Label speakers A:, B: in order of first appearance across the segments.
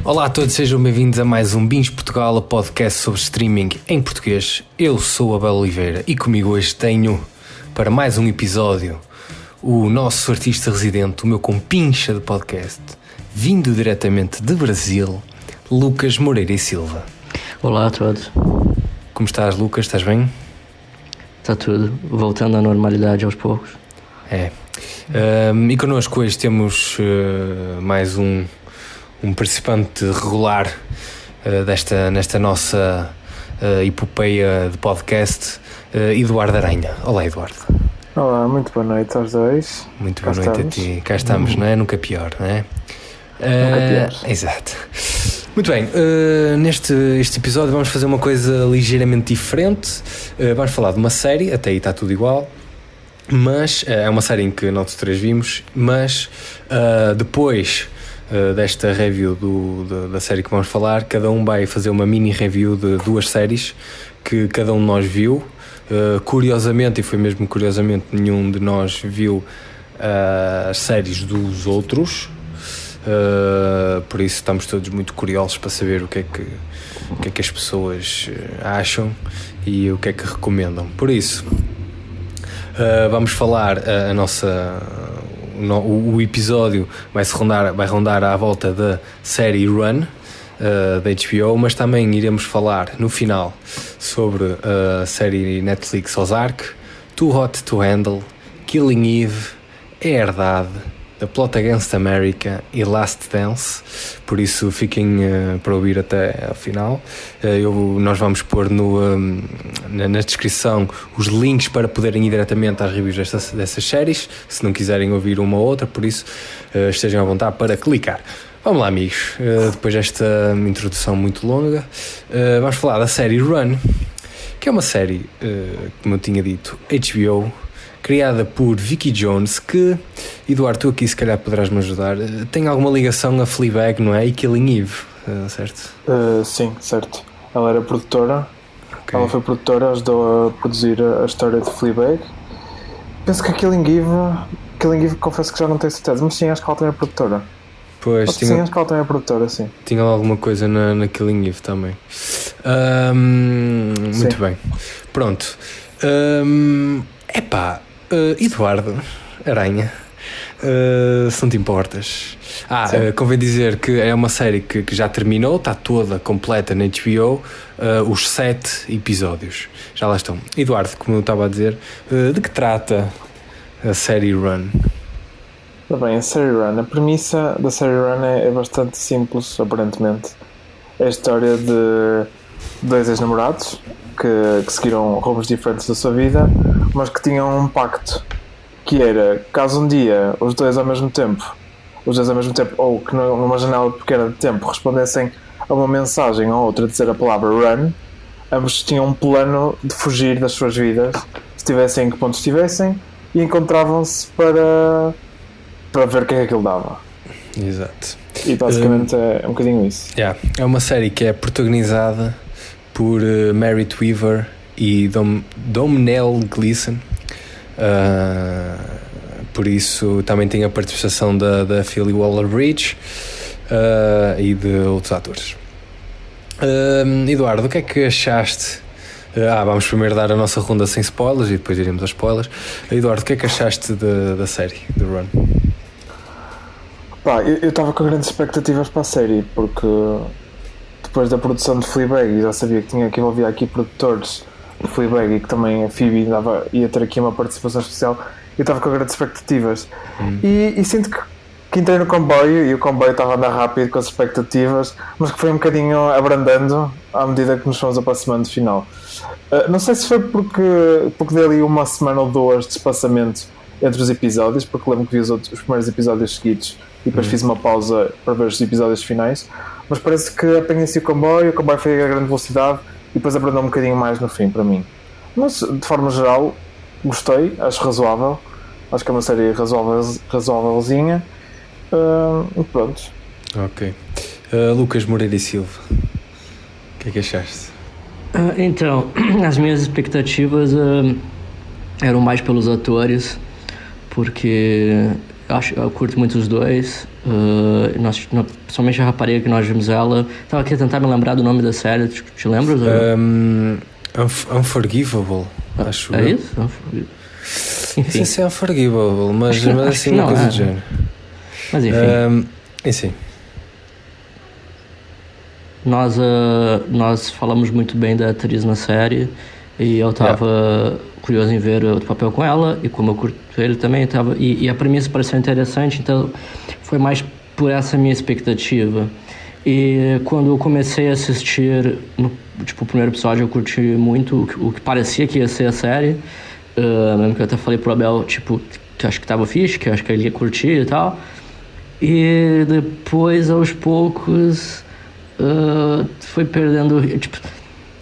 A: Olá a todos, sejam bem-vindos a mais um Bins Portugal, a podcast sobre streaming em português. Eu sou Abel Oliveira e comigo hoje tenho, para mais um episódio, o nosso artista residente, o meu compincha de podcast, vindo diretamente de Brasil, Lucas Moreira e Silva.
B: Olá a todos.
A: Como estás, Lucas? Estás bem?
B: Está tudo, voltando à normalidade aos poucos.
A: E connosco hoje temos mais um participante regular nesta nossa epopeia de podcast, Eduardo Aranha. Olá, Eduardo.
C: Olá, muito boa noite aos dois.
A: Muito boa noite a ti. Cá estamos, não é? Nunca pior, não é?
C: Nunca pior.
A: Exato. Muito bem, este episódio vamos fazer uma coisa ligeiramente diferente. Vamos falar de uma série, até aí está tudo igual. Mas é uma série em que nós três vimos, mas depois desta review da série que vamos falar, cada um vai fazer uma mini review de duas séries que cada um de nós viu. Curiosamente, e foi mesmo curiosamente, nenhum de nós viu as séries dos outros, por isso estamos todos muito curiosos para saber o que é que as pessoas acham e o que é que recomendam. Por isso, vamos falar o episódio vai rondar à volta da série Run da HBO, mas também iremos falar no final sobre a série Netflix Ozark, Too Hot to Handle, Killing Eve, A Herdade, The Plot Against America e Last Dance. Por isso fiquem para ouvir até ao final. Nós vamos pôr na descrição os links para poderem ir diretamente às reviews dessas séries, se não quiserem ouvir uma ou outra, por isso estejam à vontade para clicar. Vamos lá, amigos, depois desta introdução muito longa, vamos falar da série Run, que é uma série, como eu tinha dito, HBO, criada por Vicky Jones, que, Eduardo, tu aqui se calhar poderás-me ajudar, tem alguma ligação a Fleabag, não é? E Killing Eve, certo?
C: Sim, certo. Ela era produtora,
A: Okay.
C: Ela foi produtora, ajudou a produzir a história de Fleabag. Penso que a Killing Eve, confesso que já não tenho certeza, mas sim, acho que ela também é produtora.
A: Pois,
C: Sim, acho que ela também é produtora, sim.
A: Tinha alguma coisa na Killing Eve também. Muito bem. Pronto. Eduardo Aranha, se não te importas. Convém dizer que é uma série que já terminou, está toda completa na HBO, os 7 episódios já lá estão. Eduardo, como eu estava a dizer, de que trata a série Run?
C: Bem, a série Run, a premissa da série Run é bastante simples, aparentemente. É a história de dois ex-namorados que seguiram rumos diferentes da sua vida, mas que tinham um pacto, que era, caso um dia os dois ao mesmo tempo, ou que numa janela pequena de tempo respondessem a uma mensagem ou outra a dizer a palavra Run, ambos tinham um plano de fugir das suas vidas, estivessem em que ponto estivessem, e encontravam-se para ver o que é que aquilo dava.
A: Exato.
C: E basicamente é um bocadinho isso.
A: É uma série que é protagonizada por Merritt Wever e Domhnall Gleeson, por isso também tem a participação da Phoebe Waller-Bridge e de outros atores. Eduardo, o que é que achaste? Vamos primeiro dar a nossa ronda sem spoilers e depois iremos aos spoilers. Eduardo, o que é que achaste da série, do Run?
C: Eu estava com grandes expectativas para a série, porque depois da produção de Fleabag, já sabia que envolvia aqui produtores de Fleabag e que também a Phoebe ia ter aqui uma participação especial. Eu estava com grandes expectativas e sinto que entrei no comboio e o comboio estava a andar rápido com as expectativas, mas que foi um bocadinho abrandando à medida que nos fomos aproximando do final. Não sei se foi porque dei ali uma semana ou duas de espaçamento entre os episódios, porque lembro que vi os primeiros episódios seguidos e depois fiz uma pausa para ver os episódios finais, mas parece que apanhei-se o comboio foi a grande velocidade e depois abrandou um bocadinho mais no fim para mim. Mas de forma geral gostei, acho razoável, acho que é uma série razoávelzinha. Pronto.
A: Ok. Lucas Moreira e Silva, o que é que achaste?
B: Então, as minhas expectativas eram mais pelos atores, porque eu curto muito os dois. Principalmente a rapariga que nós vimos ela. Tava aqui a tentar me lembrar do nome da série. Te lembras?
A: Unforgivable, acho
B: É
A: eu.
B: isso? Unforgivable.
A: Não
B: Enfim.
A: sei se é Unforgivable, mas,
B: Acho que-
A: mas
B: acho
A: assim
B: que
A: uma
B: não,
A: coisa
B: é.
A: do género.
B: Mas enfim.
A: E sim.
B: Nós falamos muito bem da atriz na série. E eu tava curioso em ver outro papel com ela. E como eu curto ele também, e a premissa pareceu interessante. Então foi mais por essa minha expectativa. E quando eu comecei a assistir, o primeiro episódio, eu curti muito o que parecia que ia ser a série. Lembro que eu até falei pro Abel, que acho que tava fixe, que acho que ele ia curtir e tal. E depois, aos poucos, foi perdendo...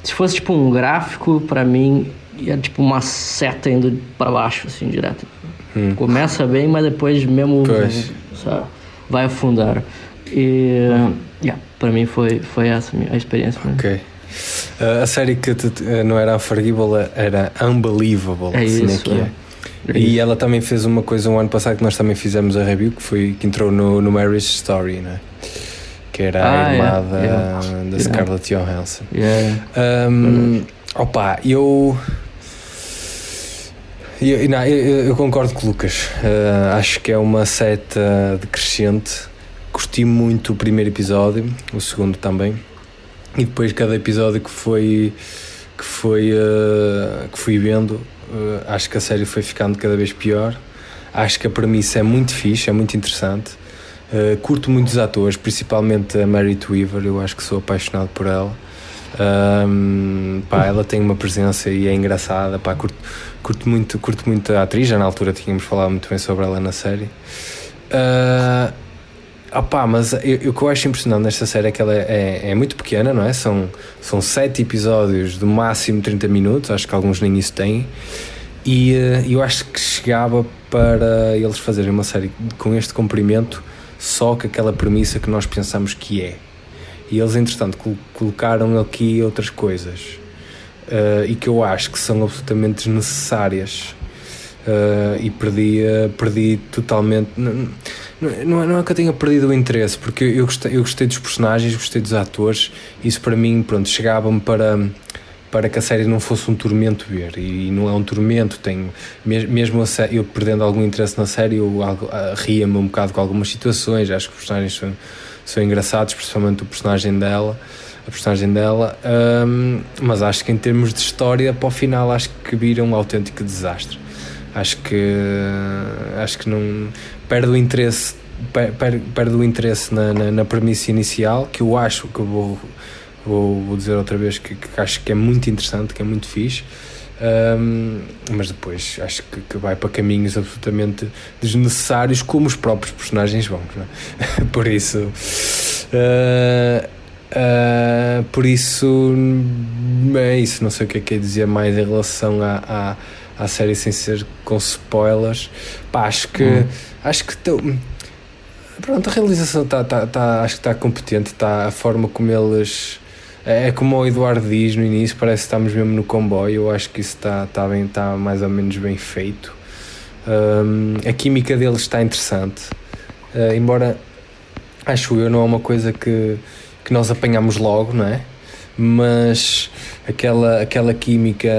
B: se fosse um gráfico, pra mim, ia uma seta indo pra baixo, assim, direto. Começa bem, mas depois mesmo, sabe, vai afundar. E pra mim foi essa a experiência mesmo.
A: Ok. A série que não era Unforgivable, era Unbelievable.
B: É
A: assim
B: isso,
A: que é. E ela também fez uma coisa um ano passado que nós também fizemos a review, que entrou no Marriage Story, né? Que era a irmã da Scarlett Johansson. Opa, eu concordo com o Lucas. Acho que é uma seta decrescente. Curti muito o primeiro episódio, o segundo também, e depois cada episódio que fui vendo, acho que a série foi ficando cada vez pior. Acho que a premissa é muito fixe, é muito interessante. Curto muito os atores, principalmente a Merit Weaver. Eu acho que sou apaixonado por ela. Ela tem uma presença e é engraçada. Curto muito a atriz. Já na altura tínhamos falado muito bem sobre ela na série. Mas o que eu acho impressionante nesta série é que ela é muito pequena, não é? São 7 episódios do máximo 30 minutos, acho que alguns nem isso têm, e eu acho que chegava para eles fazerem uma série com este comprimento, só com aquela premissa que nós pensamos que é. E eles, entretanto, colocaram aqui outras coisas, e que eu acho que são absolutamente desnecessárias, e perdi totalmente... Não é que eu tenha perdido o interesse, porque eu gostei dos personagens, gostei dos atores. Isso para mim, pronto, chegava-me para que a série não fosse um tormento ver, e não é um tormento. Mesmo eu perdendo algum interesse na série, eu ria-me um bocado com algumas situações. Acho que os personagens são engraçados, principalmente a personagem dela, mas acho que em termos de história, para o final, acho que vira um autêntico desastre. Acho que não perde o interesse, na premissa inicial, que eu acho que eu vou dizer outra vez que acho que é muito interessante, que é muito fixe, mas depois acho que vai para caminhos absolutamente desnecessários, como os próprios personagens vão, não é? Por isso é isso. Não sei o que é dizer mais em relação à série sem ser com spoilers. Acho que pronto, a realização acho que está competente, a forma como eles, é como o Eduardo diz no início, parece que estamos mesmo no comboio. Eu acho que isso está bem, está mais ou menos bem feito. A química deles está interessante, embora acho eu não é uma coisa que nós apanhamos logo, não é? Mas aquela química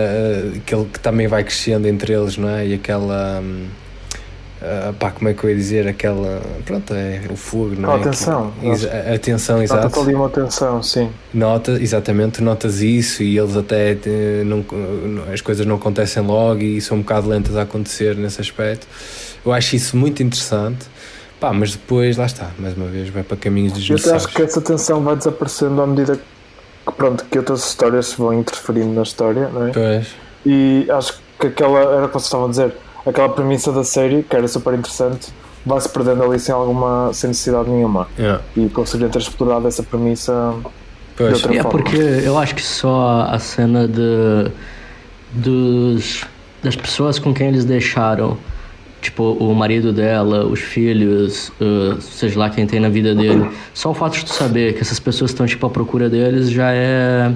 A: que também vai crescendo entre eles, não é? E aquela como é que eu ia dizer, pronto, é o fogo, não é? A tensão, exato.
C: Nota-te ali uma tensão, sim.
A: Notas isso, e eles até as coisas não acontecem logo e são um bocado lentas a acontecer nesse aspecto. Eu acho isso muito interessante. Mas depois, lá está, mais uma vez, vai para caminhos desnecessários.
C: Eu acho que essa tensão vai desaparecendo à medida que outras histórias vão interferindo na história, não é?
A: Pois.
C: E acho que era o que vocês estavam a dizer, aquela premissa da série, que era super interessante, vai-se perdendo ali sem necessidade nenhuma. E conseguiram ter explorado essa premissa de outra forma.
B: Porque eu acho que só a cena das pessoas com quem eles deixaram, o marido dela, os filhos, seja lá quem tem na vida dele, só o fato de tu saber que essas pessoas estão à procura deles já é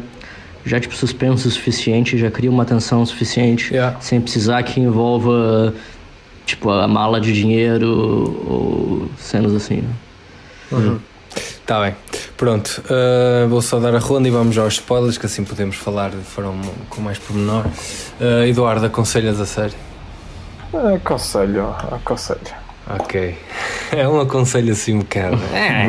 B: suspenso o suficiente, já cria uma tensão suficiente, sem precisar que envolva tipo a mala de dinheiro ou cenas assim.
A: Tá bem, pronto, vou só dar a ronda e vamos aos spoilers, que assim podemos falar de forma com mais pormenor. Eduardo, aconselhas a série?
C: Aconselho.
A: Ok, é um aconselho assim um bocado.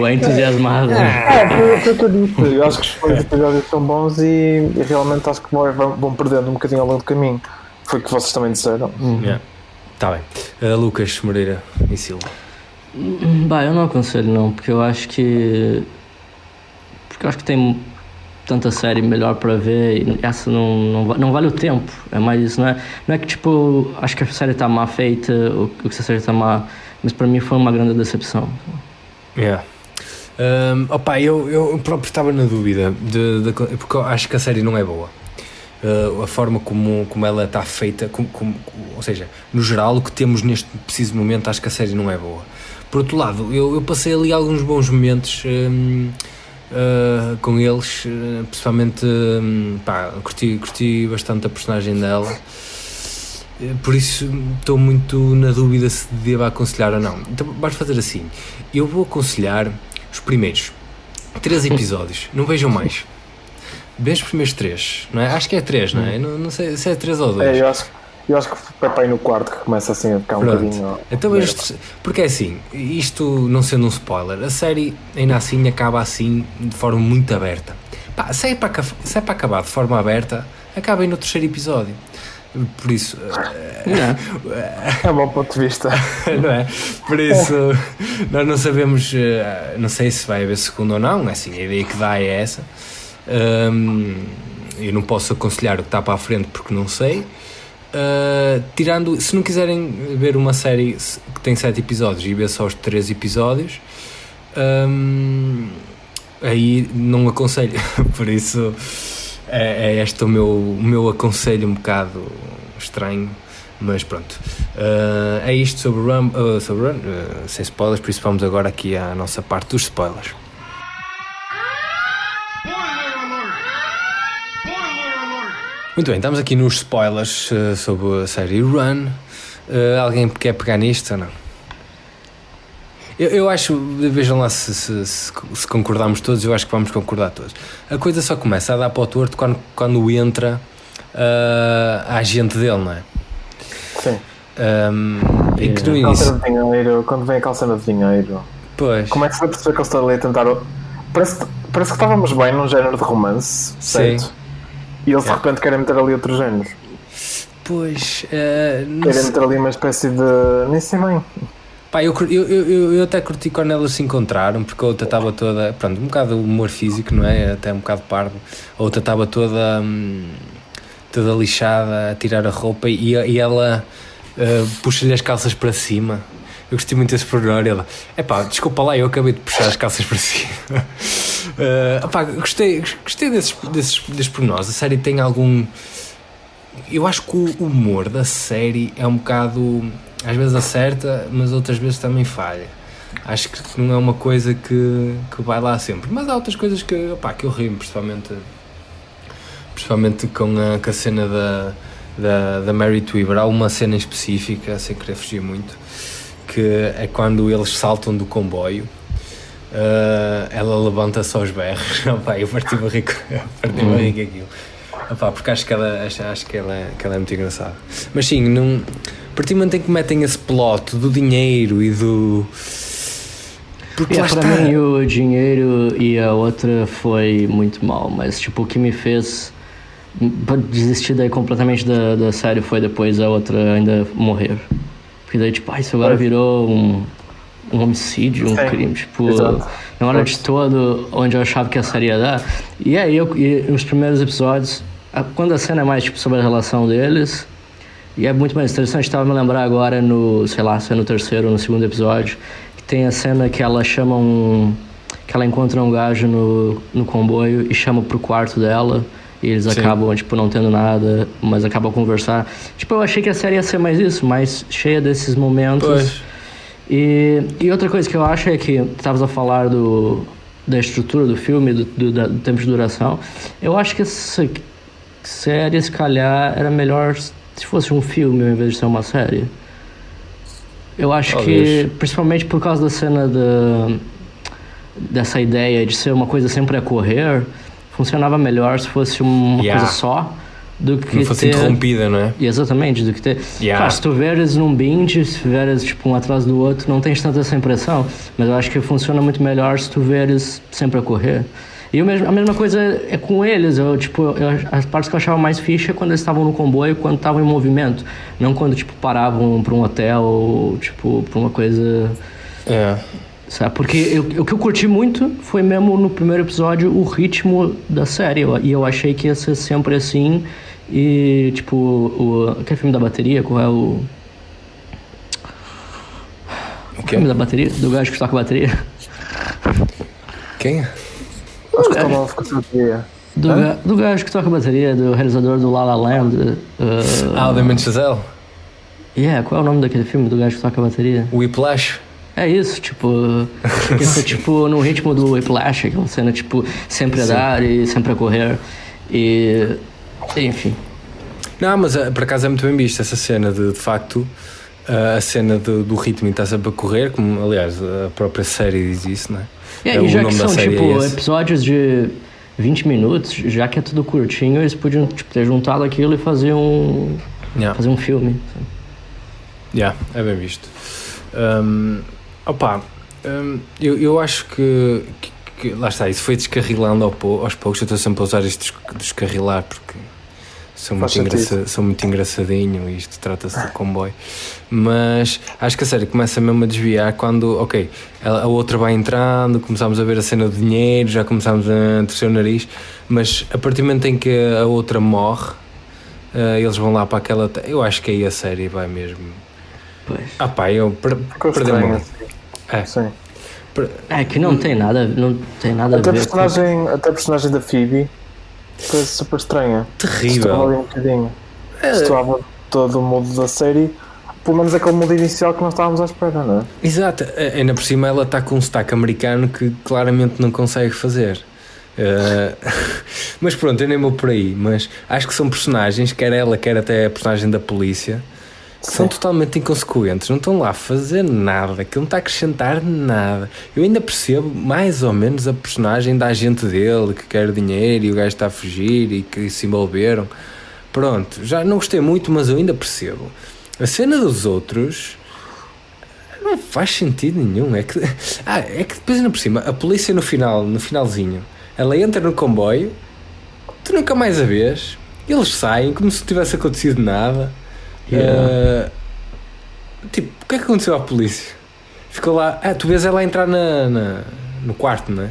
B: Bem entusiasmado.
C: Foi o que eu disse. Eu acho que os primeiros episódios são bons e realmente acho que vão perdendo um bocadinho ao longo do caminho. Foi o que vocês também disseram.
A: Yeah. Tá bem, Lucas Moreira e Silva.
B: Bah, eu não aconselho não, porque eu acho que tem tanta série melhor pra ver e essa não vale o tempo. É mais isso, não é que tipo, acho que a série tá mal feita ou que a série tá má, mas pra mim foi uma grande decepção.
A: Yeah. Eu próprio estava na dúvida porque eu acho que a série não é boa. A forma como ela está feita, ou seja, no geral o que temos neste preciso momento, acho que a série não é boa. Por outro lado, eu passei ali alguns bons momentos com eles, principalmente curti bastante a personagem dela, por isso estou muito na dúvida se devo aconselhar ou não. Então vamos fazer assim, eu vou aconselhar os primeiros 3 episódios, não vejam mais. Vejam os primeiros 3, não é? Acho que é 3, não é? Não sei se é 3 ou 2.
C: Eu acho que foi para aí no quarto que começa assim a ficar um bocadinho.
A: Então, porque é assim, isto não sendo um spoiler, a série ainda assim acaba assim de forma muito aberta. Pá, se é para acabar de forma aberta, acaba aí no 3º episódio. Por isso
C: é um bom ponto de vista.
A: Não é? Por isso nós não sabemos, não sei se vai haver segundo ou não, assim, a ideia que dá é essa. Eu não posso aconselhar o que está para a frente porque não sei. Tirando, se não quiserem ver uma série que tem 7 episódios e ver só os 3 episódios, aí não aconselho. Por isso é este o meu aconselho um bocado estranho, mas pronto. É isto sobre Run, sem spoilers, por isso vamos agora aqui à nossa parte dos spoilers. Muito bem, estamos aqui nos spoilers sobre a série Run. Alguém quer pegar nisto ou não? Eu acho, vejam lá se concordamos todos, eu acho que vamos concordar todos. A coisa só começa a dar para o torto quando entra a agente dele, não é?
C: Sim.
A: E que no início...
C: de dinheiro, quando vem a calçada de dinheiro,
A: pois.
C: começa a perceber que ele está ali a tentar... Parece que estávamos bem num género de romance, certo? Sim. E eles de repente querem meter ali outros géneros.
A: Pois...
C: querem meter ali uma espécie de... nem sei bem.
A: Pá, eu até curti quando elas se encontraram, porque a outra estava toda... Pronto, um bocado de humor físico, não é? Até um bocado parvo. A outra estava toda lixada, a tirar a roupa e ela puxa-lhe as calças para cima. Eu gostei muito desse pormenor. Ela, desculpa lá, eu acabei de puxar as calças para cima. Gostei desses pormenores. A série tem algum... Eu acho que o humor da série é um bocado... Às vezes acerta, mas outras vezes também falha. Acho que não é uma coisa que vai lá sempre. Mas há outras coisas que eu rio, principalmente com a cena da Mary Weaver. Há uma cena específica, sem querer fugir muito, que é quando eles saltam do comboio. Ela levanta-se aos berros. Eu parti-me a rir com aquilo. Porque acho que ela é muito engraçada. Mas sim, a partir do momento em que metem esse plot do dinheiro e do... Porque lá
B: para mim o dinheiro e a outra foi muito mal, mas tipo, o que me fez desistir daí completamente da série foi depois a outra ainda morrer. Porque daí tipo, isso agora virou um homicídio, um crime, tipo, na hora de todo onde eu achava que a série ia dar. E aí, nos primeiros episódios, quando a cena é mais tipo sobre a relação deles, e é muito mais interessante, estava me lembrar agora se é no 3º ou no 2º episódio, que tem a cena que ela chama que ela encontra um gajo no comboio e chama pro quarto dela, e eles acabam, tipo, não tendo nada, mas acabam a conversar. Tipo, eu achei que a série ia ser mais isso, mais cheia desses momentos.
A: Pois.
B: E outra coisa que eu acho é que estavas a falar da estrutura do filme, do tempo de duração. Eu acho que essa série, se calhar, era melhor se fosse um filme ao invés de ser uma série. Eu acho
A: Talvez.
B: que, principalmente por causa da cena dessa ideia de ser uma coisa sempre a correr, funcionava melhor se fosse uma
A: Yeah.
B: coisa só do que
A: Não fosse
B: ter...
A: interrompida, não é?
B: Exatamente, do que ter...
A: Yeah.
B: Claro, se tu veres num binge, se veres tipo um atrás do outro, não tens tanta essa impressão, mas eu acho que funciona muito melhor se tu veres sempre a correr. E a mesma coisa é com eles, as partes que eu achava mais ficha é quando eles estavam no comboio, quando estavam em movimento, não quando tipo paravam para um hotel ou tipo para uma coisa...
A: É.
B: Sabe? Porque o que eu curti muito foi mesmo no primeiro episódio o ritmo da série. E eu achei que ia ser sempre assim. E tipo, aquele filme da bateria, qual é o. O filme da bateria? Do gajo que toca bateria?
A: Quem?
C: Acho que estava a ficar tranquila.
B: Do gajo que toca bateria, do realizador do La La Land.
A: O Damien Chazelle?
B: Qual é o nome daquele filme do gajo que toca bateria?
A: Whiplash?
B: É isso, tipo, isso é tipo no ritmo do Whiplash, aquela cena tipo sempre a dar e sempre a correr e enfim.
A: Não, mas por acaso é muito bem visto essa cena de facto, a cena do ritmo e está sempre a correr, como aliás a própria série diz isso, não é?
B: E já que são tipo
A: é
B: episódios de 20 minutos, já que é tudo curtinho, eles podiam tipo, ter juntado aquilo e fazer um filme.
A: É bem visto. Eu acho que lá está, isso foi descarrilando aos poucos. Eu estou sempre a usar isto de descarrilar porque sou muito engraçadinho e isto trata-se de comboio, mas acho que a série começa mesmo a desviar quando, a outra vai entrando, começamos a ver a cena do dinheiro, já começamos a torcer o nariz, mas a partir do momento em que a outra morre, eles vão lá para aquela... Eu acho que aí a série vai mesmo...
B: Pois.
A: Eu perdi-me.
C: Sim.
B: É que não tem nada a ver
C: Até a personagem da Phoebe foi super estranha.
A: Terrível.
C: Um bocadinho. Estava todo o modo da série, pelo menos aquele modo inicial que nós estávamos à espera, não é?
A: Exato, ainda por cima ela está com um sotaque americano que claramente não consegue fazer. Mas pronto, eu nem vou por aí. Mas acho que são personagens, quer ela, quer até a personagem da polícia, que são totalmente inconsequentes, não estão lá a fazer nada, que não está a acrescentar nada. Eu ainda percebo mais ou menos a personagem da agente dele, que quer dinheiro e o gajo está a fugir e que se envolveram. Pronto, já não gostei muito, mas eu ainda percebo. A cena dos outros não faz sentido nenhum. É que depois ainda por cima, a polícia no finalzinho, ela entra no comboio, tu nunca mais a vês, eles saem como se não tivesse acontecido nada. Tipo, o que é que aconteceu à polícia? Ficou lá, tu vês ela entrar no quarto, não é?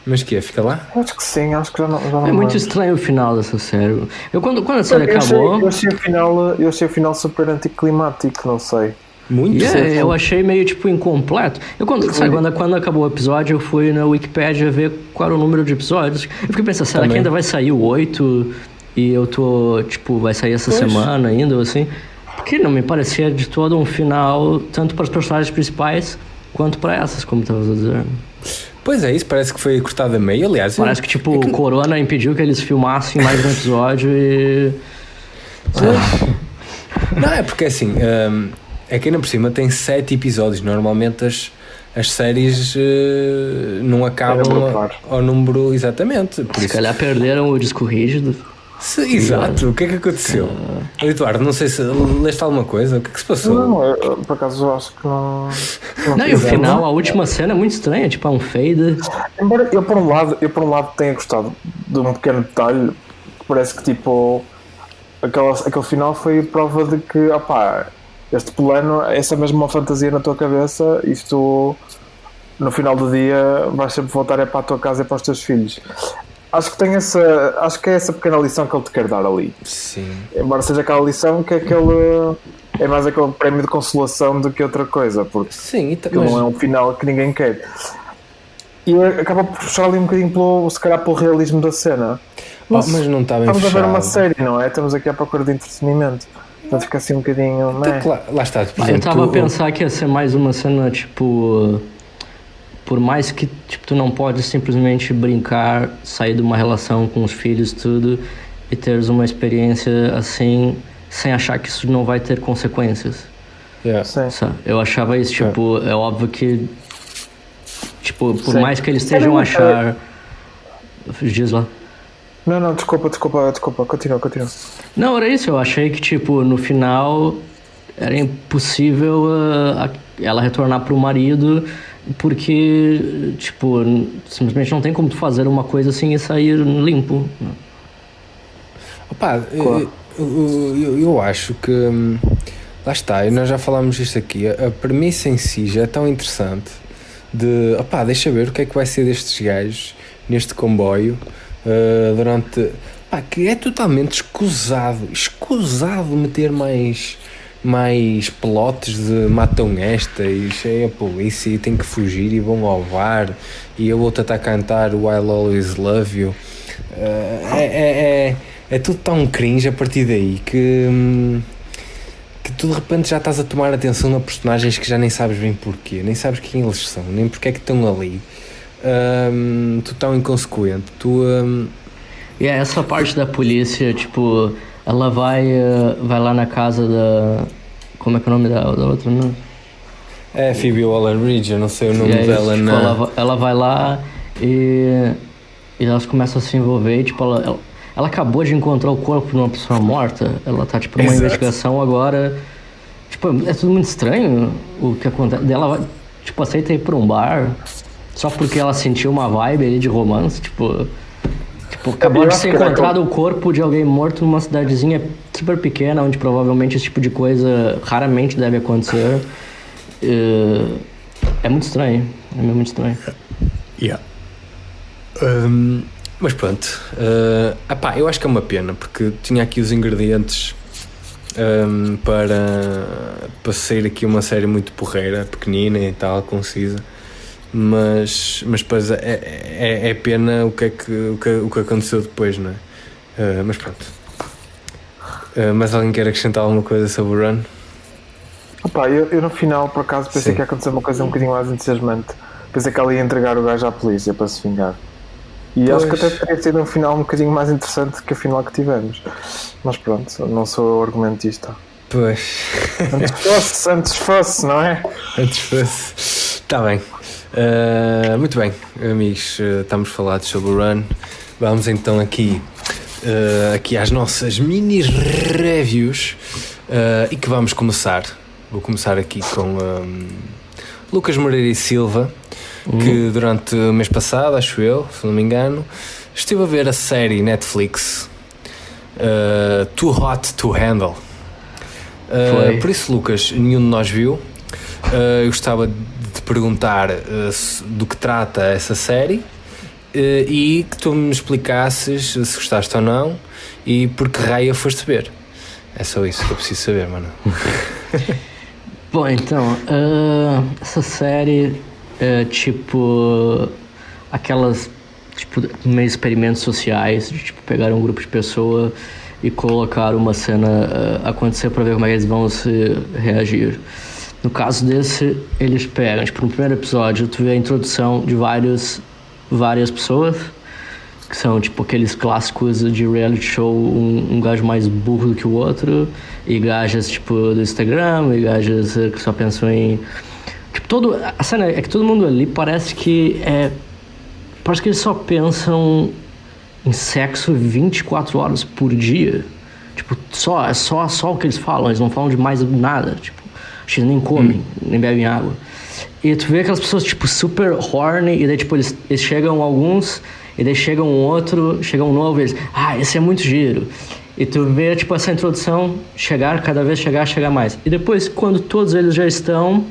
A: Mas que é? Fica lá?
C: Acho que sim, acho que já não
B: É muito estranho o final dessa série. Quando a série acabou...
C: Eu achei o final super anticlimático, não sei.
A: Muito?
B: Eu achei meio tipo incompleto. Quando acabou o episódio, eu fui na Wikipedia ver qual era o número de episódios. Eu fiquei pensando, será que ainda vai sair o 8? E eu tô, tipo, vai sair essa semana ainda, ou assim. Porque não me parecia de todo um final, tanto para os personagens principais, quanto para essas, como estavas a dizer.
A: Pois é, isso parece que foi cortado a meio, aliás.
B: Parece que, tipo, o Corona impediu que eles filmassem mais um episódio e...
A: Não, é porque assim, é que ainda por cima tem 7 episódios. Normalmente as séries não acabam ao número exatamente. Por
B: Se calhar perderam o disco rígido.
A: Exato, o que é que aconteceu? Eduardo, não sei se leste alguma coisa, o que é que se passou?
C: Não, eu, por acaso acho que não
B: e o final, a última cena é muito estranha, tipo, é um fade.
C: Embora eu por um lado tenha gostado de um pequeno detalhe, que parece que tipo aquele final foi prova de que este plano, essa é mesmo uma fantasia na tua cabeça, isto no final do dia vais sempre voltar para a tua casa e para os teus filhos. Acho que é essa pequena lição que ele te quer dar ali.
A: Sim.
C: Embora seja aquela lição que é mais aquele prémio de consolação do que outra coisa, porque não é um final que ninguém quer. E acaba por puxar ali um bocadinho se calhar pelo realismo da cena.
A: Mas não está bem
C: estamos
A: fechado.
C: A ver uma série, não é? Estamos aqui à procura de entretenimento. Então fica assim um bocadinho...
A: Lá está. Por exemplo,
B: eu estava a pensar que ia ser mais uma cena, tipo... Por mais que tipo, tu não pode simplesmente brincar, sair de uma relação com os filhos, tudo, e teres uma experiência assim, sem achar que isso não vai ter consequências.
A: Yeah.
C: Sim.
B: Eu achava isso, tipo, é óbvio que, tipo, por
C: Sim.
B: mais que eles estejam a achar... Diz lá.
C: Não, desculpa, continua.
B: Não, era isso, eu achei que, tipo, no final era impossível ela retornar pro marido, porque, tipo, simplesmente não tem como tu fazer uma coisa assim e sair limpo.
A: Opa,
C: Claro.
A: eu acho que lá está, e nós já falámos disto aqui, a premissa em si já é tão interessante de, opá, deixa ver o que é que vai ser destes gajos neste comboio durante, pá, que é totalmente escusado meter mais pelotes de matam esta e é a polícia e tem que fugir e vão ao bar e a outra está a cantar I'll Always Love You. É tudo tão cringe a partir daí que tu de repente já estás a tomar atenção a personagens que já nem sabes bem porquê, nem sabes quem eles são, nem porque é que estão ali. Tu tão inconsequente.
B: E é essa parte da polícia, tipo, ela vai lá na casa da... Como é que é o nome da outra, né?
A: É Phoebe Waller-Bridge, eu não sei o nome
B: E aí,
A: dela,
B: tipo,
A: não.
B: ela vai lá e elas começam a se envolver, tipo, ela acabou de encontrar o corpo de uma pessoa morta, ela tá, tipo, numa
A: Exato.
B: investigação agora, tipo, é tudo muito estranho o que acontece, ela vai, tipo, aceita ir pra um bar, só porque ela sentiu uma vibe ali de romance, tipo, acabou de ser encontrado o corpo de alguém morto numa cidadezinha super pequena, onde provavelmente esse tipo de coisa raramente deve acontecer. É muito estranho, é muito estranho.
A: Yeah. Mas pronto, eu acho que é uma pena porque tinha aqui os ingredientes para sair aqui uma série muito porreira, pequenina e tal, concisa, mas depois é pena o que aconteceu depois, não é? Mas pronto. Mas alguém quer acrescentar alguma coisa sobre o Run?
C: Opa, eu no final, por acaso, pensei que ia acontecer uma coisa um bocadinho mais entusiasmante. Pensei que ela ia entregar o gajo à polícia para se vingar. E acho que até teria sido um final um bocadinho mais interessante que o final que tivemos. Mas pronto, não sou argumentista.
A: Pois.
C: Antes fosse, não é?
A: Antes fosse. Está bem. Muito bem, amigos, estamos falados sobre o Run. Vamos então aqui às nossas mini reviews e que vamos começar. Vou começar aqui com Lucas Moreira e Silva, que durante o mês passado, acho eu, se não me engano, estive a ver a série Netflix Too Hot to Handle. Por isso, Lucas, nenhum de nós viu. Eu gostava de te perguntar do que trata essa série e que tu me explicasses se gostaste ou não e por que raio foste ver. É só isso que eu preciso saber, mano.
B: Bom, então, essa série é tipo aquelas tipo meio experimentos sociais, de tipo pegar um grupo de pessoas e colocar uma cena acontecer para ver como é que eles vão se reagir. No caso desse, eles pegam, tipo, no primeiro episódio tu vê a introdução de várias pessoas que são tipo aqueles clássicos de reality show, um gajo mais burro do que o outro, e gajas tipo do Instagram, e gajas que só pensam em tipo, a cena é que todo mundo ali parece que eles só pensam em sexo 24 horas por dia, tipo, é só o que eles falam, eles não falam de mais nada, tipo, acho que eles nem comem, nem bebem água. E tu vê aquelas pessoas tipo super horny, e daí tipo eles chegam alguns, e daí chega um outro, chega um novo, e eles, esse é muito giro. E tu vê tipo essa introdução cada vez chegar mais. E depois, quando todos eles já estão,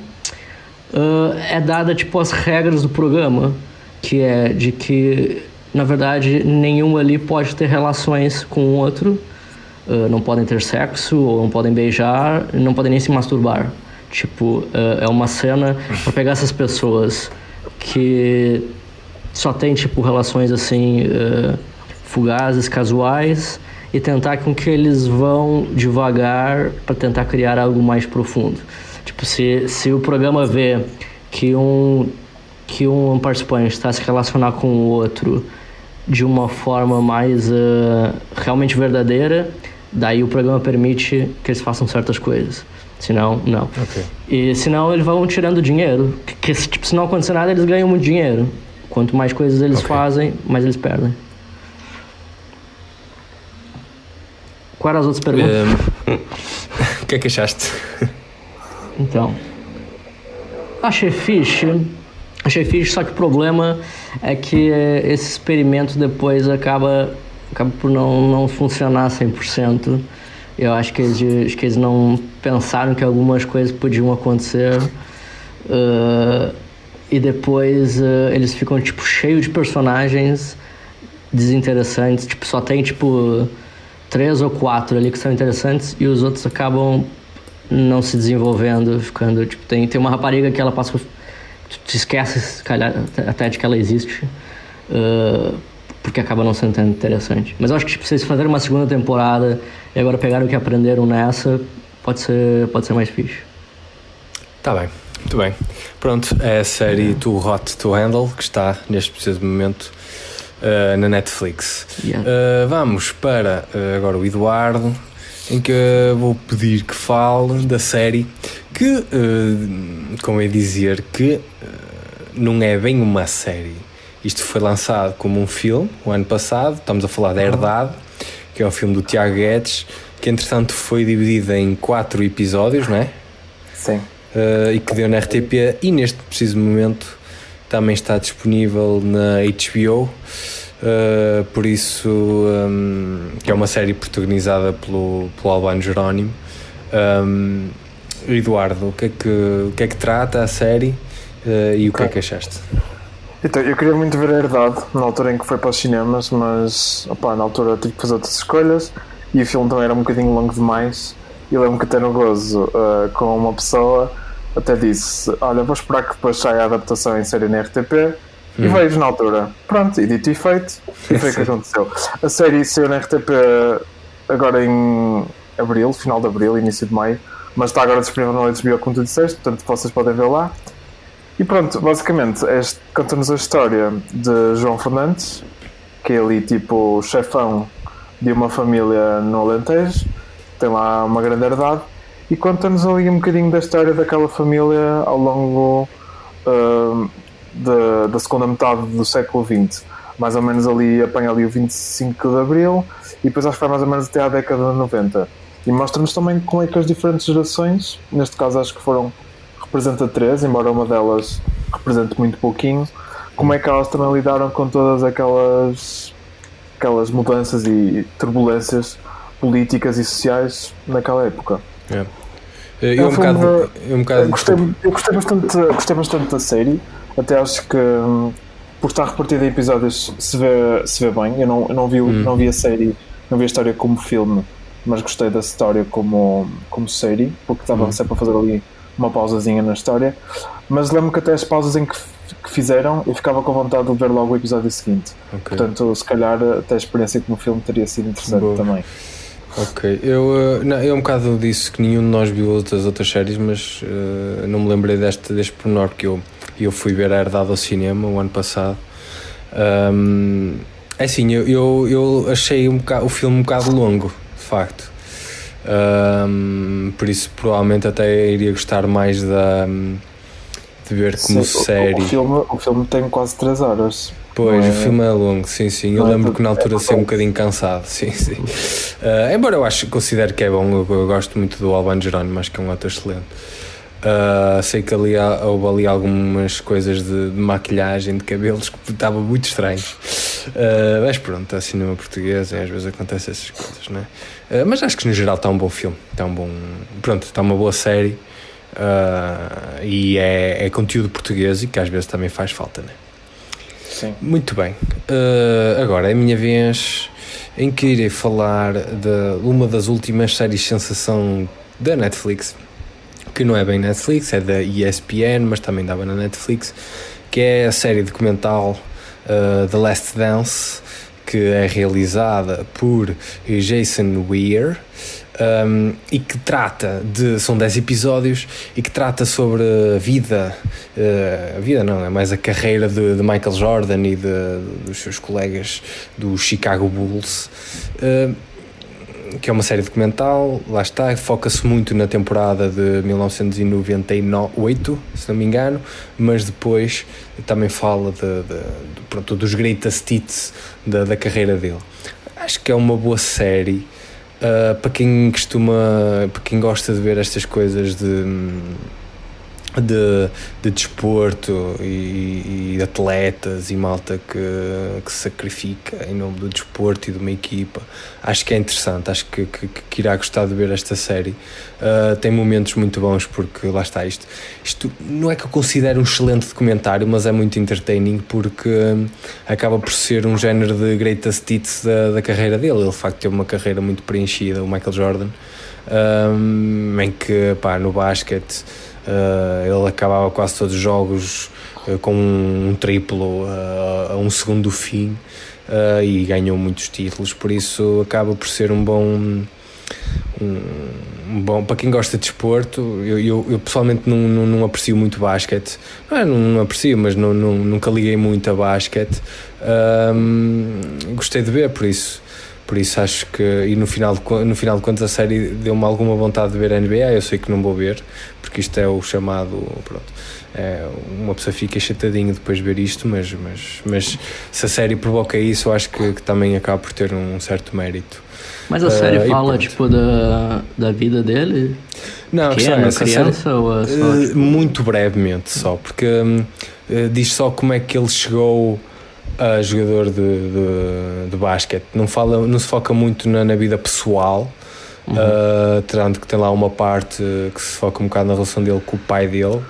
B: é dada tipo as regras do programa, que é de que, na verdade, nenhum ali pode ter relações com o outro, não podem ter sexo, ou não podem beijar, não podem nem se masturbar. Tipo, é uma cena pra pegar essas pessoas que só tem tipo relações assim fugazes, casuais, e tentar com que eles vão devagar para tentar criar algo mais profundo. Tipo, se o programa vê que um participante está se relacionar com o outro de uma forma mais realmente verdadeira, Daí o programa permite que eles façam certas coisas. Senão, não.
A: Ok.
B: E senão eles vão tirando dinheiro. Tipo, se não acontecer nada, eles ganham muito dinheiro. Quanto mais coisas eles fazem, mais eles perdem. Quais eram as outras perguntas?
A: O que é que achaste?
B: Então, achei fixe, só que o problema é que esse experimento depois acaba por não funcionar 100%. Eu acho que eles não pensaram que algumas coisas podiam acontecer, e depois eles ficam tipo cheios de personagens desinteressantes, tipo, só tem tipo 3 ou 4 ali que são interessantes e os outros acabam não se desenvolvendo, ficando tipo, tem uma rapariga que ela passa, tu esquece até de que ela existe, porque acaba não sendo tão interessante. Mas eu acho que tipo, se eles fizerem uma segunda temporada e agora pegaram o que aprenderam nessa, pode ser mais fixe.
A: Tá bem, muito bem. Pronto, é a série Too Hot to Handle, que está neste preciso momento na Netflix. Vamos para agora o Eduardo, em que vou pedir que fale da série que, como é dizer, que não é bem uma série. Isto foi lançado como um filme o ano passado. Estamos a falar da Herdade, que é um filme do Tiago Guedes, que entretanto foi dividido em 4 episódios, não é?
C: Sim.
A: E que deu na RTP, e neste preciso momento também está disponível na HBO, por isso, que é uma série protagonizada pelo Albano Jerónimo. Eduardo, o que é que trata a série e o que é que achaste?
C: Então, eu queria muito ver a Herdade na altura em que foi para os cinemas, mas na altura tive que fazer outras escolhas e o filme também era um bocadinho longo demais. E lembro que até no gozo com uma pessoa até disse: olha, vou esperar que depois saia a adaptação em série na RTP e vejo na altura. Pronto, e dito e feito, e foi o que aconteceu. A série saiu na RTP agora em abril, final de abril, início de maio, mas está agora disponível no HBO, como tu disseste, portanto vocês podem ver lá. E pronto, basicamente conta-nos a história de João Fernandes, que é ali tipo o chefão de uma família no Alentejo, tem lá uma grande herdade, e conta-nos ali um bocadinho da história daquela família ao longo da segunda metade do século XX. Mais ou menos ali, apanha ali o 25 de Abril, e depois acho que vai mais ou menos até à década de 90. E mostra-nos também como é que as diferentes gerações, neste caso acho que representa 3, embora uma delas represente muito pouquinho, como é que elas também lidaram com todas aquelas mudanças e turbulências políticas e sociais naquela época.
A: Eu
C: gostei bastante da série, até acho que por estar repartida em episódios se vê bem. Eu não vi a série, não vi a história como filme, mas gostei da história como série, porque estava sempre a fazer ali uma pausazinha na história, mas lembro que até as pausas em que fizeram eu ficava com vontade de ver logo o episódio seguinte. Portanto, se calhar até a experiência como filme teria sido interessante também.
A: Ok, eu um bocado disse que nenhum de nós viu outras séries, mas não me lembrei deste pormenor, porque eu fui ver a Herdade ao cinema o ano passado. É assim, eu achei o filme um bocado longo, de facto. Por isso provavelmente até iria gostar mais de ver como série.
C: O filme tem quase 3 horas.
A: Pois, o filme é longo, sim. Eu lembro que na altura saí um bocadinho cansado, sim. Embora eu considero que é bom, eu gosto muito do Albano Jerónimo, acho que é um ator excelente. Sei que houve ali algumas coisas de maquilhagem, de cabelos que estavam muito estranhos. Mas pronto, é cinema português e às vezes acontecem essas coisas, não é? Mas acho que no geral está um bom filme, está uma boa série, e é conteúdo português e que às vezes também faz falta, não é?
C: Sim.
A: Muito bem, agora é a minha vez em que irei falar de uma das últimas séries de sensação da Netflix, que não é bem Netflix, é da ESPN, mas também dava na Netflix, que é a série documental The Last Dance, que é realizada por Jason Weir, e que trata são 10 episódios e que trata sobre a vida não, é mais a carreira de Michael Jordan e dos seus colegas do Chicago Bulls. que é uma série documental, lá está, foca-se muito na temporada de 1998, se não me engano, mas depois também fala pronto, dos greatest hits da carreira dele. Acho que é uma boa série para quem para quem gosta de ver estas coisas de desporto e de atletas e malta que se sacrifica em nome do desporto e de uma equipa. Acho que é interessante, acho que irá gostar de ver esta série. Tem momentos muito bons porque lá está, isto não é que eu considero um excelente documentário, mas é muito entertaining porque acaba por ser um género de greatest hits da carreira dele. Ele de facto teve uma carreira muito preenchida, o Michael Jordan, em que no basquete ele acabava quase todos os jogos com um triplo a um segundo do fim, e ganhou muitos títulos, por isso acaba por ser um bom para quem gosta de desporto. Eu pessoalmente não aprecio muito basquete, não aprecio, mas nunca liguei muito a basquete. Gostei de ver, por isso acho que, e no final de contas a série deu-me alguma vontade de ver a NBA. Eu sei que não vou ver, porque isto é o chamado, pronto, uma pessoa fica chatadinha depois de ver isto, mas se a série provoca isso, eu acho que também acaba por ter um certo mérito.
B: Mas a série fala, tipo, da vida dele?
A: Não,
B: que era criança ou só, tipo...
A: Muito brevemente só, porque diz só como é que ele chegou a jogador de basquete. Não se foca muito na vida pessoal, tanto que tem lá uma parte que se foca um bocado na relação dele com o pai dele,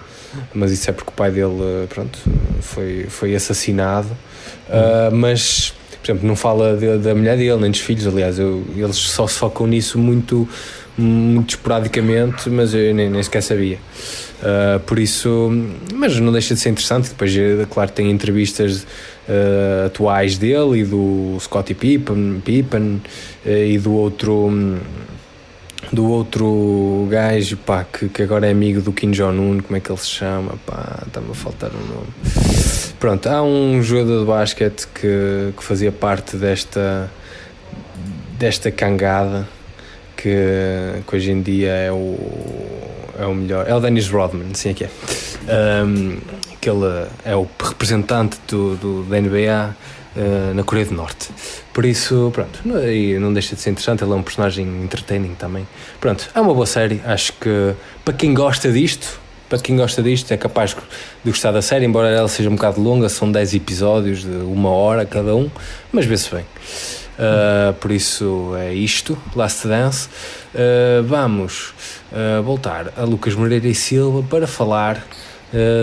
A: mas isso é porque o pai dele, pronto, foi assassinado. Mas, por exemplo, não fala da mulher dele, nem dos filhos. Aliás, eles só se focam nisso muito esporadicamente, mas eu nem sequer sabia. Por isso, mas não deixa de ser interessante. Depois, claro, tem entrevistas atuais dele e do Scottie Pippen e do outro gajo, que agora é amigo do Kim Jong-un. Como é que ele se chama? Está-me a faltar o nome. Pronto, há um jogador de basquete que fazia parte desta cangada que hoje em dia é o melhor, é o Dennis Rodman, sim, que é. Que ele é o representante da NBA na Coreia do Norte. Por isso, pronto, não deixa de ser interessante. Ele é um personagem entertaining também. Pronto, é uma boa série. Acho que para quem gosta disto é capaz de gostar da série, embora ela seja um bocado longa. São 10 episódios de 1 hora cada um, mas vê-se bem. Por isso é isto, Last Dance. Vamos voltar a Lucas Moreira e Silva para falar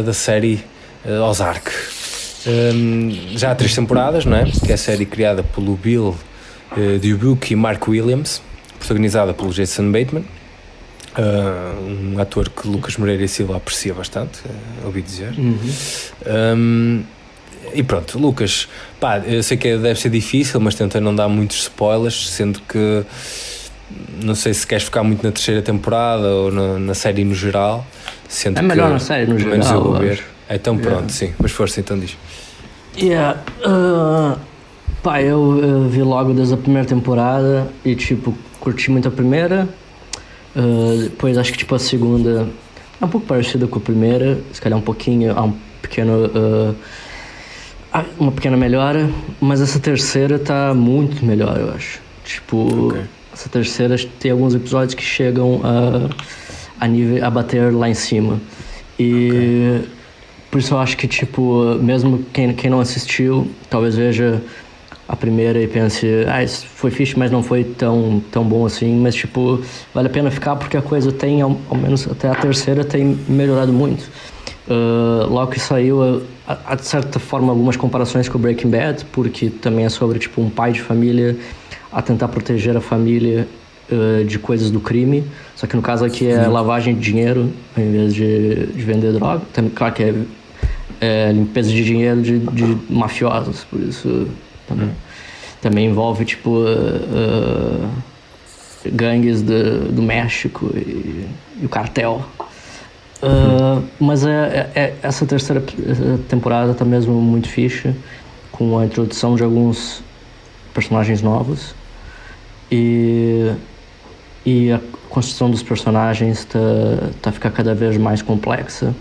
A: da série Ozark. Já há 3 temporadas, não é? Que é a série criada pelo Bill Dubuque e Mark Williams, protagonizada pelo Jason Bateman, um ator que Lucas Moreira e Silva aprecia bastante, ouvi dizer. E pronto, Lucas, eu sei que deve ser difícil, mas tenta não dar muitos spoilers, sendo que não sei se queres focar muito na 3ª temporada ou na série no geral. Sendo
B: melhor na série no geral,
A: eu vou ver. Então pronto, sim, mas força, então diz.
B: Eu vi logo desde a primeira temporada e, tipo, curti muito a primeira. Depois acho que, tipo, a segunda é um pouco parecida com a primeira, se calhar uma pequena melhora, mas essa terceira tá muito melhor, eu acho. Tipo, essa terceira tem alguns episódios que chegam a bater lá em cima. E por isso eu acho que, tipo, mesmo quem não assistiu, talvez veja a primeira e pense, isso foi fixe, mas não foi tão bom assim. Mas, tipo, vale a pena ficar porque a coisa tem, ao menos até a terceira, tem melhorado muito. Logo que saiu, há de certa forma algumas comparações com o Breaking Bad, porque também é sobre, tipo, um pai de família a tentar proteger a família de coisas do crime, só que no caso aqui é lavagem de dinheiro em vez de vender droga. Claro que é limpeza de dinheiro de mafiosos, por isso também envolve, tipo, gangues do México e o cartel. Mas essa terceira temporada tá mesmo muito fixe, com a introdução de alguns personagens novos. e a construção dos personagens tá a ficar cada vez mais complexa,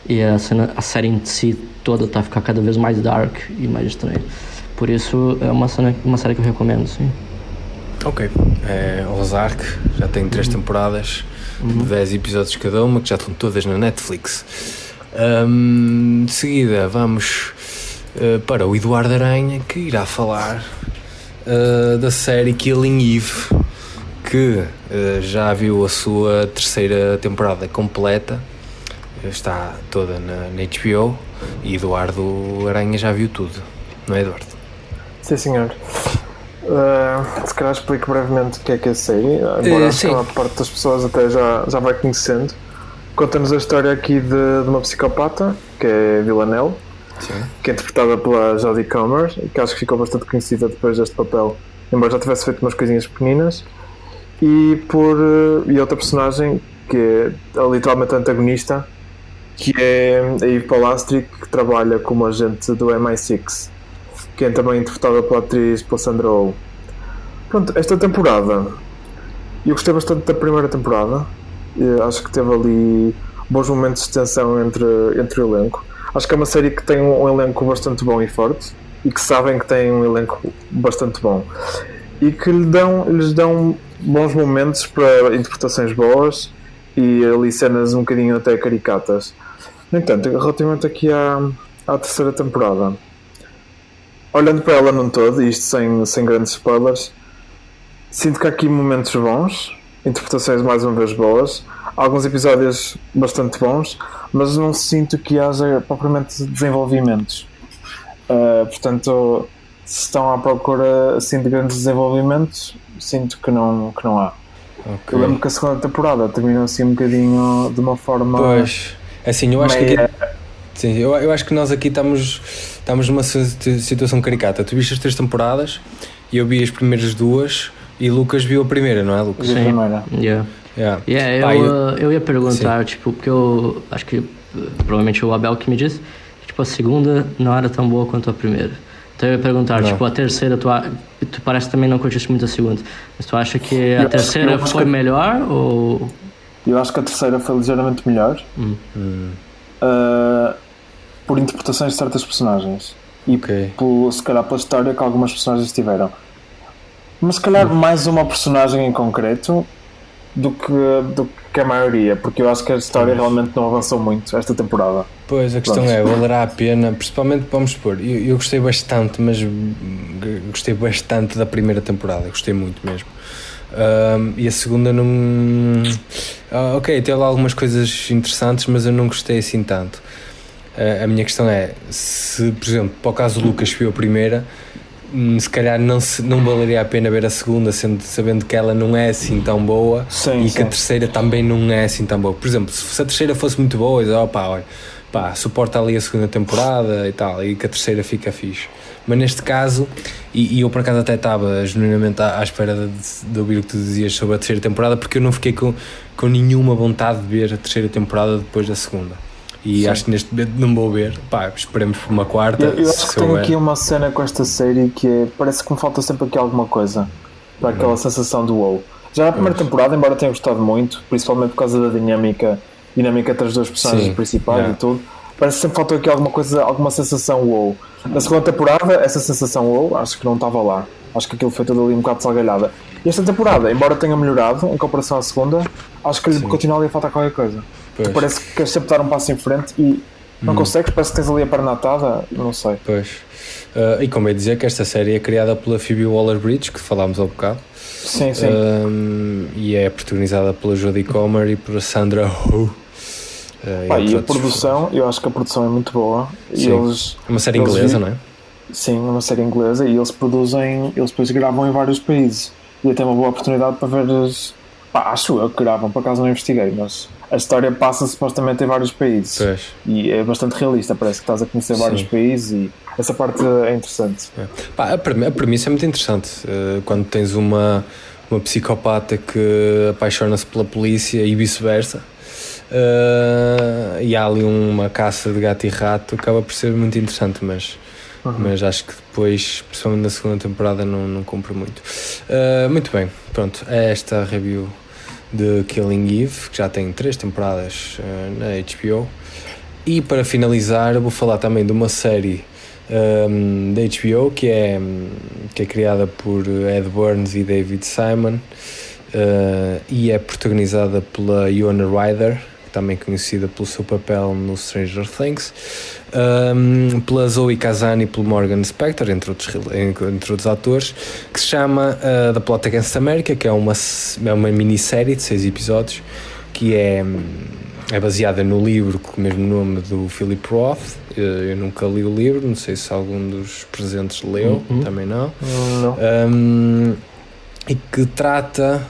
B: e a série em si toda tá a ficar cada vez mais dark e mais estranha. Por isso é uma série que eu recomendo, sim.
A: Ok, Ozark já tem 3 temporadas, 10 episódios cada uma, que já estão todas na Netflix. De seguida vamos para o Eduardo Aranha, que irá falar da série Killing Eve, que já viu a sua 3ª temporada completa, está toda na HBO, e Eduardo Aranha já viu tudo, não é, Eduardo?
C: Sim, senhor. Se calhar explico brevemente o que é a série, embora acho que a maior parte das pessoas até já vai conhecendo. Conta-nos a história aqui de uma psicopata, que é Villanelle, que é interpretada pela Jodie Comer, que acho que ficou bastante conhecida depois deste papel, embora já tivesse feito umas coisinhas pequeninas, e outra personagem que é literalmente antagonista, que é a Eve Polastri, que trabalha como agente do MI6, que é também interpretada pela atriz Sandra Oh. Pronto, esta temporada eu gostei bastante da primeira temporada. Acho que teve ali bons momentos de tensão entre o elenco. Acho que é uma série que tem um elenco bastante bom e forte, e que sabem que tem um elenco bastante bom, e que lhes dão bons momentos para interpretações boas e ali cenas um bocadinho até caricatas. No entanto, relativamente aqui à 3ª temporada, olhando para ela num todo, e isto sem grandes spoilers, sinto que há aqui momentos bons, interpretações mais uma vez boas, alguns episódios bastante bons, mas não sinto que haja propriamente desenvolvimentos. Portanto, se estão à procura assim de grandes desenvolvimentos, sinto que não há. Okay. Eu lembro que a 2ª temporada terminou assim um bocadinho de uma forma...
A: Pois, assim, eu acho que aqui... Sim, eu acho que nós aqui estamos numa situação caricata. Tu viste as 3 temporadas e eu vi as primeiras 2, e Lucas viu a primeira, não é, Lucas?
C: Sim, a primeira.
B: Eu ia perguntar, tipo, porque eu acho que provavelmente o Abel que me disse que tipo, a segunda não era tão boa quanto a primeira. Então eu ia perguntar, tipo, a terceira, tu parece que também não curtiste muito a segunda, mas tu acha que a terceira foi melhor, ou...
C: Eu acho que a terceira foi ligeiramente melhor. Por interpretações de certas personagens e se calhar pela história que algumas personagens tiveram, mas se calhar mais uma personagem em concreto do que a maioria, porque eu acho que a história realmente não avançou muito esta temporada.
A: Pois, a questão é, valerá a pena, principalmente, vamos supor, eu gostei bastante, mas gostei bastante da primeira temporada, gostei muito mesmo. E a segunda não... teve lá algumas coisas interessantes, mas eu não gostei assim tanto. A minha questão é, se, por exemplo, para o caso do Lucas viu a primeira, se calhar não valeria a pena ver a segunda, sabendo que ela não é assim tão boa, que a terceira também não é assim tão boa. Por exemplo, se a terceira fosse muito boa, suporta ali a segunda temporada e tal, e que a terceira fica fixe. Mas neste caso, e eu por acaso até estava genuinamente à espera de ouvir o que tu dizias sobre a terceira temporada, porque eu não fiquei com nenhuma vontade de ver a terceira temporada depois da segunda. E acho que neste momento não vou ver. Esperemos por uma quarta.
C: Eu acho que tenho aqui uma cena com esta série que parece que me falta sempre aqui alguma coisa para aquela sensação do wow. Já na primeira temporada, embora tenha gostado muito, principalmente por causa da dinâmica entre as duas personagens principais e tudo, parece que sempre faltou aqui alguma coisa, alguma sensação wow. Na segunda temporada, essa sensação wow, acho que não estava lá. Acho que aquilo foi tudo ali um bocado salgalhada. E esta temporada, embora tenha melhorado em comparação à segunda, acho que lhe continua ali a faltar qualquer coisa. Tu parece que queres sempre dar um passo em frente e não consegues, parece que tens ali a perna atada, não sei.
A: Pois. E como é dizer que esta série é criada pela Phoebe Waller-Bridge, que falámos há bocado.
C: Sim.
A: E é protagonizada pela Jodie Comer e por Sandra Oh.
C: E a produção, eu acho que a produção é muito boa.
A: Sim. É uma série inglesa, não é?
C: Sim, é uma série inglesa, e eles depois gravam em vários países. E até uma boa oportunidade para ver acho eu que gravam, por acaso não investiguei, mas a história passa supostamente em vários países. E é bastante realista, parece que estás a conhecer vários países, e essa parte é interessante.
A: A premissa é muito interessante. Quando tens uma psicopata que apaixona-se pela polícia e vice-versa, e há ali uma caça de gato e rato, acaba por ser muito interessante, mas mas acho que depois, principalmente na segunda temporada, não cumpre muito. Muito bem, pronto, é esta review de Killing Eve, que já tem 3 temporadas na HBO. E para finalizar, vou falar também de uma série da HBO que é criada por Ed Burns e David Simon, e é protagonizada pela Winona Ryder, também conhecida pelo seu papel no Stranger Things, pela Zoe Kazan e pelo Morgan Spector, entre outros atores, que se chama The Plot Against America, que é uma minissérie de 6 episódios, que é baseada no livro com o mesmo nome do Philip Roth. Eu nunca li o livro, não sei se algum dos presentes leu, também não. E que trata...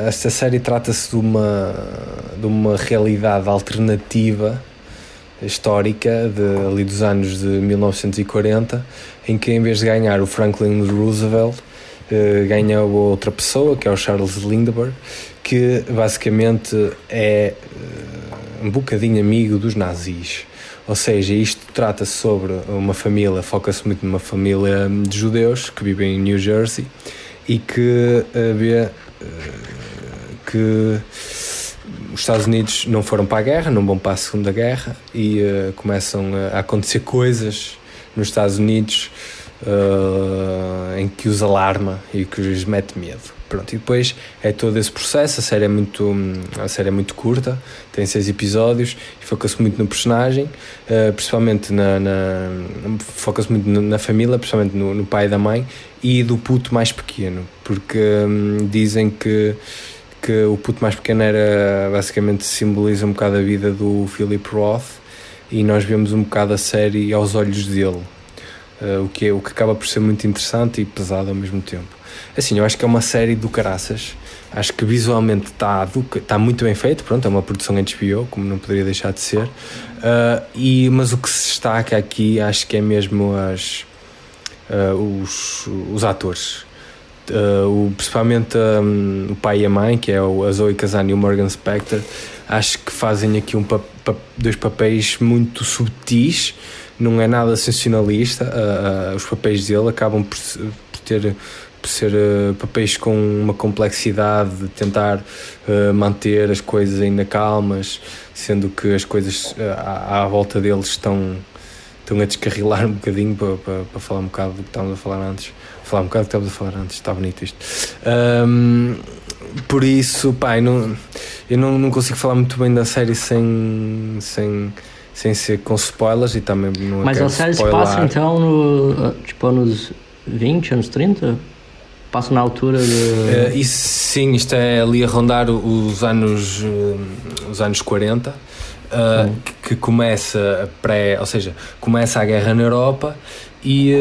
A: esta série trata-se de uma realidade alternativa histórica ali dos anos de 1940, em que em vez de ganhar o Franklin Roosevelt, ganha outra pessoa, que é o Charles Lindbergh, que basicamente é um bocadinho amigo dos nazis. Ou seja, isto trata-se sobre uma família, foca-se muito numa família de judeus que vivem em New Jersey, e que vê que os Estados Unidos não foram para a guerra, não vão para a Segunda Guerra, e começam a acontecer coisas nos Estados Unidos em que os alarma e que os mete medo. Pronto, e depois é todo esse processo. A série é muito curta, tem 6 episódios e foca-se muito no personagem, principalmente foca-se muito na família, principalmente no pai e da mãe e do puto mais pequeno, porque dizem que o puto mais pequeno basicamente simboliza um bocado a vida do Philip Roth, e nós vemos um bocado a série aos olhos dele, o que acaba por ser muito interessante e pesado ao mesmo tempo. Assim, eu acho que é uma série do caraças. Acho que visualmente está muito bem feito. Pronto, é uma produção HBO, como não poderia deixar de ser. Mas o que se destaca aqui, acho que é mesmo os atores. Principalmente o pai e a mãe, que é a Zoe Kazan e o Morgan Spector. Acho que fazem aqui dois papéis muito subtis. Não é nada sensacionalista. Os papéis dele acabam por ser papéis com uma complexidade de tentar manter as coisas ainda calmas, sendo que as coisas à volta deles estão a descarrilar um bocadinho, para falar um bocado do que estávamos a falar antes. Está bonito isto. Por isso, pá, eu não consigo falar muito bem da série sem ser com spoilers, e também não.
B: Mas a série se passa então nos 20, anos 30? Passa na altura de...
A: Sim, isto é ali a rondar os anos 40, que começa começa a guerra na Europa, e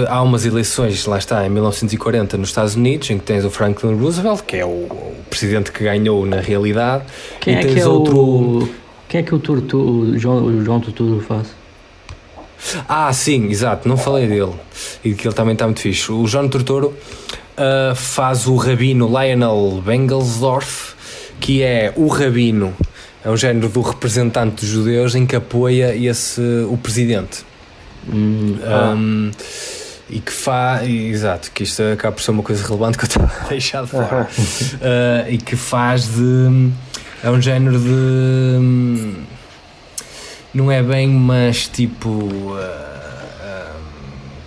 A: há umas eleições, lá está, em 1940 nos Estados Unidos, em que tens o Franklin Roosevelt, que é o presidente que ganhou na realidade.
B: Quem é que o João Turturro faz?
A: Sim, exato, não falei dele, e que ele também está muito fixe. O John Turturro faz o rabino Lionel Bengelsdorf, que é o rabino, é um género do representante dos judeus em que apoia o presidente. E que exato, que isto acaba por ser uma coisa relevante que eu estava a deixar de fora. E que faz é um género de... não é bem, mas tipo...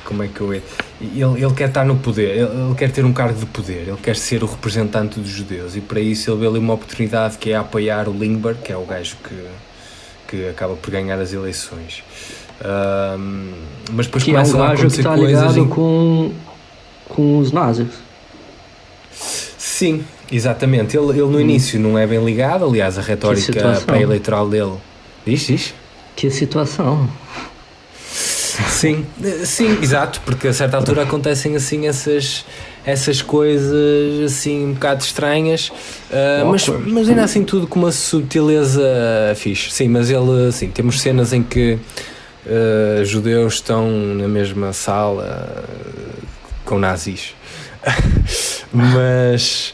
A: como é que eu... Ele quer estar no poder, ele quer ter um cargo de poder, ele quer ser o representante dos judeus, e para isso ele vê ali uma oportunidade, que é apoiar o Lindbergh, que é o gajo que acaba por ganhar as eleições. Mas depois
B: que
A: começam a acontecer coisas... Que é o gajo que está ligado com os nazis. Sim, exatamente. Ele no início não é bem ligado, aliás, a retórica pré-eleitoral dele... Diz?
B: Que situação...
A: Sim, exato, porque a certa altura acontecem assim essas coisas assim um bocado estranhas, mas ainda assim tudo com uma subtileza fixe. Sim, mas temos cenas em que judeus estão na mesma sala com nazis. Mas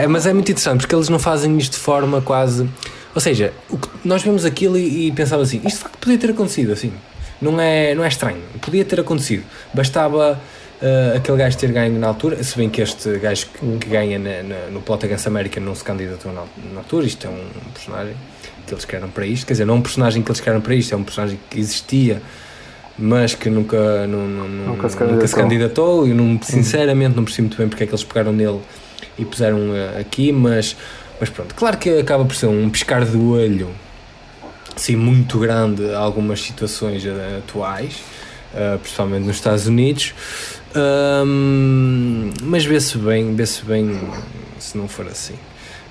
A: mas é muito interessante, porque eles não fazem isto de forma quase... Ou seja, nós vemos aquilo e pensávamos assim, isto de facto podia ter acontecido assim. não é estranho. Podia ter acontecido. Bastava aquele gajo ter ganho na altura, se bem que este gajo que ganha no Plot Against America não se candidatou na altura. Isto é um personagem que eles criaram para isto. Quer dizer, não é um personagem que eles criaram para isto, é um personagem que existia, mas que nunca se candidatou. Eu sinceramente não percebo muito bem porque é que eles pegaram nele e puseram aqui, mas pronto, claro que acaba por ser um piscar de olho assim, muito grande a algumas situações atuais, principalmente nos Estados Unidos, mas vê-se bem se não for assim.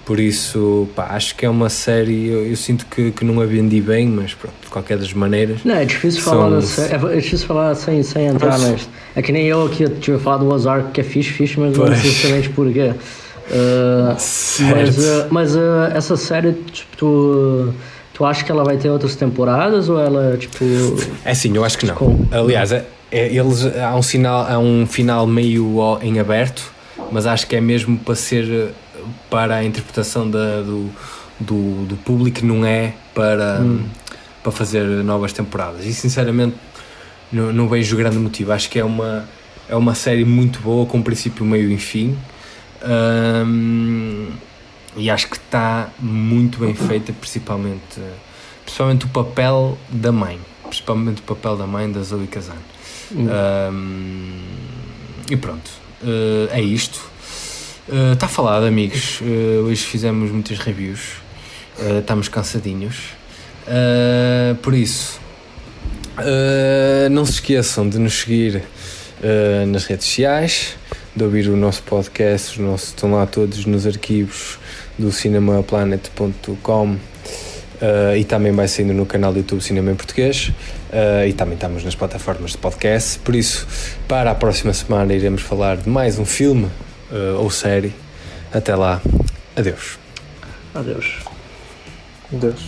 A: Por isso, pá, acho que é uma série, eu sinto que não a vendi bem, mas pronto, de qualquer das maneiras.
B: Não, é difícil falar, é difícil falar sem entrar, mas é que nem eu aqui tive falado do Ozark, que é fixe, mas não sei exatamente porquê. Mas essa série, tipo, tu acha que ela vai ter outras temporadas ou ela, tipo...
A: É sim, eu acho que não. Aliás, há um final meio em aberto, mas acho que é mesmo para a interpretação do público, não é para fazer novas temporadas. E sinceramente não vejo grande motivo. Acho que é uma série muito boa, com princípio, meio e fim. E acho que está muito bem feita, principalmente o papel da mãe, da Zoe Kazan. E pronto, é isto. Está falado, amigos. Hoje fizemos muitas reviews, estamos cansadinhos, por isso não se esqueçam de nos seguir nas redes sociais, de ouvir o nosso podcast. Estão lá todos nos arquivos do cinemaplanet.com, e também vai saindo no canal do YouTube Cinema em Português, e também estamos nas plataformas de podcast. Por isso, para a próxima semana iremos falar de mais um filme ou série. Até lá, adeus.
B: Adeus.
C: Adeus.